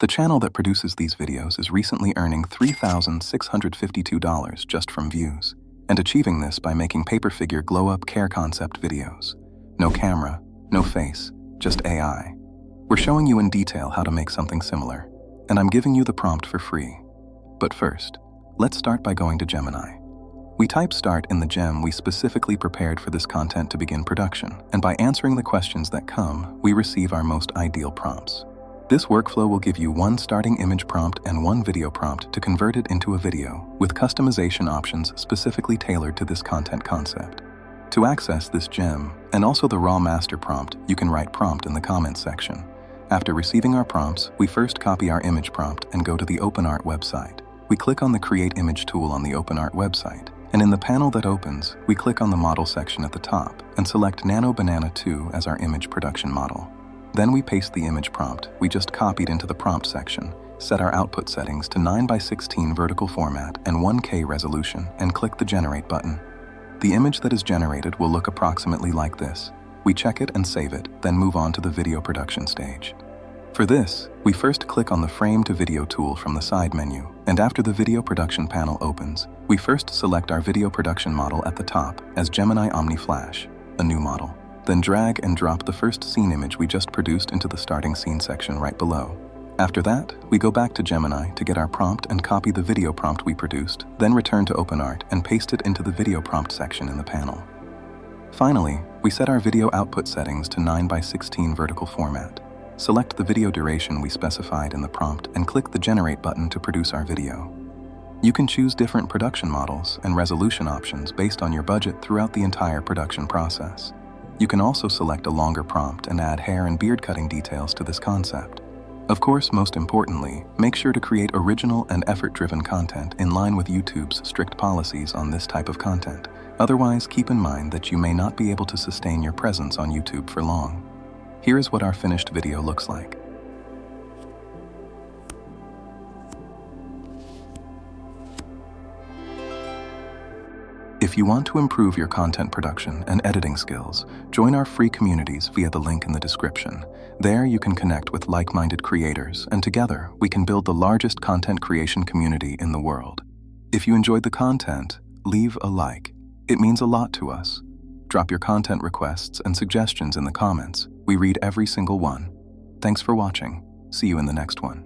The channel that produces these videos is recently earning $3,652 just from views, and achieving this by making paper figure glow-up care concept videos. No camera, no face, just AI. We're showing you in detail how to make something similar, and I'm giving you the prompt for free. But first, let's start by going to Gemini. We type start in the gem we specifically prepared for this content to begin production, and by answering the questions that come, we receive our most ideal prompts. This workflow will give you one starting image prompt and one video prompt to convert it into a video, with customization options specifically tailored to this content concept. To access this gem, and also the raw master prompt, you can write prompt in the comments section. After receiving our prompts, we first copy our image prompt and go to the OpenArt website. We click on the Create Image tool on the OpenArt website, and in the panel that opens, we click on the Model section at the top and select Nano Banana 2 as our image production model. Then we paste the image prompt we just copied into the prompt section, set our output settings to 9:16 vertical format and 1K resolution, and click the Generate button. The image that is generated will look approximately like this. We check it and save it, then move on to the video production stage. For this, we first click on the Frame to Video tool from the side menu, and after the video production panel opens, we first select our video production model at the top as Gemini Omni Flash, a new model. Then drag and drop the first scene image we just produced into the starting scene section right below. After that, we go back to Gemini to get our prompt and copy the video prompt we produced, then return to OpenArt and paste it into the video prompt section in the panel. Finally, we set our video output settings to 9:16 vertical format. Select the video duration we specified in the prompt and click the Generate button to produce our video. You can choose different production models and resolution options based on your budget throughout the entire production process. You can also select a longer prompt and add hair and beard cutting details to this concept. Of course, most importantly, make sure to create original and effort-driven content in line with YouTube's strict policies on this type of content. Otherwise, keep in mind that you may not be able to sustain your presence on YouTube for long. Here is what our finished video looks like. If you want to improve your content production and editing skills, join our free communities via the link in the description. There you can connect with like-minded creators, and together we can build the largest content creation community in the world. If you enjoyed the content, leave a like. It means a lot to us. Drop your content requests and suggestions in the comments. We read every single one. Thanks for watching. See you in the next one.